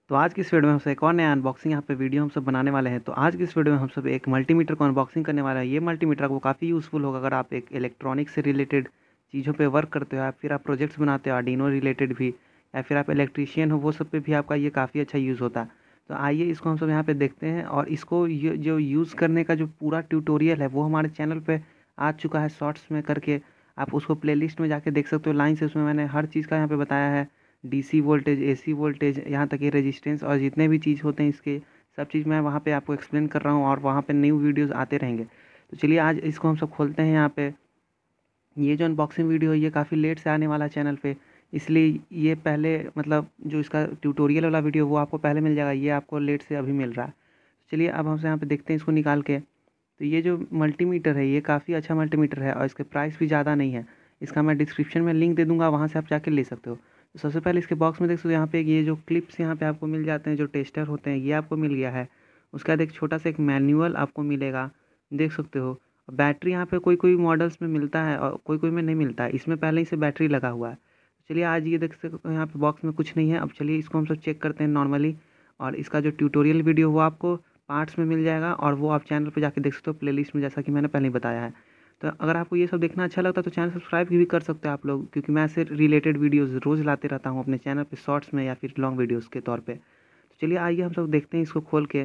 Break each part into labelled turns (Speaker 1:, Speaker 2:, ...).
Speaker 1: तो आज की इस वीडियो में हम सब एक और नया अनबॉक्सिंग यहाँ पे वीडियो हम सब बनाने वाले हैं। तो आज की इस वीडियो में हम सब एक मल्टीमीटर को अनबॉक्सिंग करने वाला है। ये मल्टीमीटर आपको काफ़ी यूज़फुल होगा अगर आप एक इलेक्ट्रॉनिक से रिलेटेड चीज़ों पे वर्क करते हो या फिर आप प्रोजेक्ट्स बनाते हो आर्डिनो रिलेटेड भी, या फिर आप इलेक्ट्रीशियन हो, वो सब पे भी आपका ये काफ़ी अच्छा यूज़ होता है। तो आइए इसको हम सब यहाँ पे देखते हैं, और इसको ये जो यूज़ करने का जो पूरा ट्यूटोरियल है वो हमारे चैनल पे आ चुका है शॉर्ट्स में करके। आप उसको प्लेलिस्ट में जाके देख सकते हो लाइन से। उसमें मैंने हर चीज़ का यहाँ पे बताया है, डीसी वोल्टेज, एसी वोल्टेज, यहाँ तक कि रेजिस्टेंस और जितने भी चीज़ होते हैं इसके सब चीज़ मैं वहाँ पे आपको एक्सप्लेन कर रहा हूँ, और वहाँ पे न्यू वीडियोस आते रहेंगे। तो चलिए आज इसको हम सब खोलते हैं यहाँ पे। ये जो अनबॉक्सिंग वीडियो है ये काफ़ी लेट से आने वाला है चैनल पे, इसलिए ये पहले मतलब जो इसका ट्यूटोरियल वाला वीडियो वो आपको पहले मिल जाएगा, ये आपको लेट से अभी मिल रहा है। चलिए अब हमसे यहाँ पे देखते हैं इसको निकाल के। तो ये जो मल्टीमीटर है ये काफ़ी अच्छा मल्टीमीटर है, और इसके प्राइस भी ज़्यादा नहीं है। इसका मैं डिस्क्रिप्शन में लिंक दे दूँगा, वहाँ से आप जाके ले सकते हो। तो सबसे पहले इसके बॉक्स में देख सकते हो यहाँ पे ये जो क्लिप्स यहाँ पे आपको मिल जाते हैं, जो टेस्टर होते हैं, ये आपको मिल गया है। उसके बाद एक छोटा सा एक मैनुअल आपको मिलेगा, देख सकते हो। बैटरी यहाँ पे कोई कोई मॉडल्स में मिलता है और कोई कोई में नहीं मिलता है, इसमें पहले ही से बैटरी लगा हुआ है। चलिए आज ये देख सकते हो यहाँ पे बॉक्स में कुछ नहीं है। अब चलिए इसको हम सब चेक करते हैं नॉर्मली, और इसका जो ट्यूटोरियल वीडियो वो आपको पार्ट्स में मिल जाएगा, और वो आप चैनल पे जाके देख सकते हो प्लेलिस्ट में, जैसा कि मैंने पहले ही बताया है। तो अगर आपको ये सब देखना अच्छा लगता है तो चैनल सब्सक्राइब भी कर सकते हो आप लोग, क्योंकि मैं ऐसे रिलेटेड वीडियोज़ रोज़ लाते रहता हूँ अपने चैनल पे शॉर्ट्स में या फिर लॉन्ग वीडियोज़ के तौर पे। तो चलिए आइए हम सब देखते हैं इसको खोल के।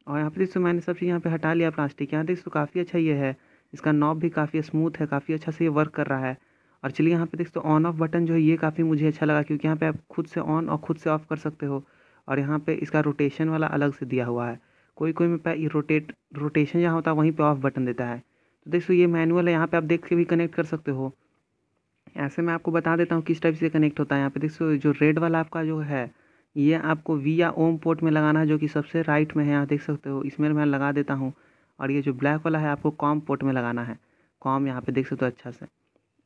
Speaker 1: और यहाँ पे देखो मैंने सब चीज़ यहाँ पे हटा लिया प्लास्टिक। यहाँ देखो काफ़ी अच्छा ये है, इसका नॉब भी काफ़ी स्मूथ है, काफ़ी अच्छा से ये वर्क कर रहा है। और चलिए यहाँ पे देखो ऑन ऑफ बटन जो है ये काफ़ी मुझे अच्छा लगा, क्योंकि यहाँ पे आप खुद से ऑन और खुद से ऑफ कर सकते हो। और यहाँ पे इसका रोटेशन वाला अलग से दिया हुआ है। कोई कोई में ये रोटेशन जहाँ होता है वहीं पे ऑफ बटन देता है। तो देखो ये मैनुअल है, यहाँ पे आप देख के भी कनेक्ट कर सकते हो। ऐसे मैं आपको बता देता हूँ किस टाइप से कनेक्ट होता है। यहाँ पे देखो जो रेड वाला आपका जो है ये आपको वी या ओम पोर्ट में लगाना है, जो कि सबसे राइट में है, यहाँ देख सकते हो। इसमें मैं लगा देता हूँ। और ये जो ब्लैक वाला है आपको कॉम पोर्ट में लगाना है, कॉम यहाँ पे देख सकते हो अच्छा से।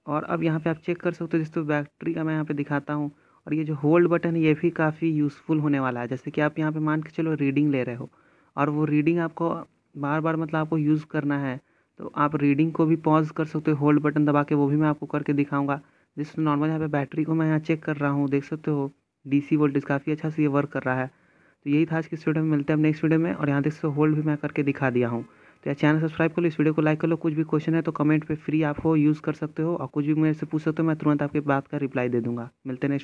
Speaker 1: और अब यहाँ पे आप चेक कर सकते हो, जिस तो बैटरी का मैं यहाँ पे दिखाता हूँ। और ये जो होल्ड बटन है ये भी काफ़ी यूज़फुल होने वाला है। जैसे कि आप यहाँ पे मान के चलो रीडिंग ले रहे हो, और वो रीडिंग आपको बार बार मतलब आपको यूज़ करना है, तो आप रीडिंग को भी पॉज कर सकते हो होल्ड बटन दबा के, वो भी मैं आपको करके दिखाऊंगा। जिस नॉर्मल यहाँ पे बैटरी को मैं यहाँ चेक कर रहा हूँ, देख सकते हो डीसी वोल्टेज काफ़ी अच्छा से ये वर्क कर रहा है। तो यही था आज की इस वीडियो में, मिलते हैं अब नेक्स्ट वीडियो में। और यहाँ देख सकते हो होल्ड भी मैं करके दिखा दिया हूँ। तो यार चैनल सब्सक्राइब कर लो, इस वीडियो को लाइक कर लो। कुछ भी क्वेश्चन है तो कमेंट पे फ्री आपको यूज़ कर सकते हो, और कुछ भी मेरे से पूछ सकते हो, मैं तुरंत आपकी बात का रिप्लाई दे दूँगा। मिलते हैं नेक्स्ट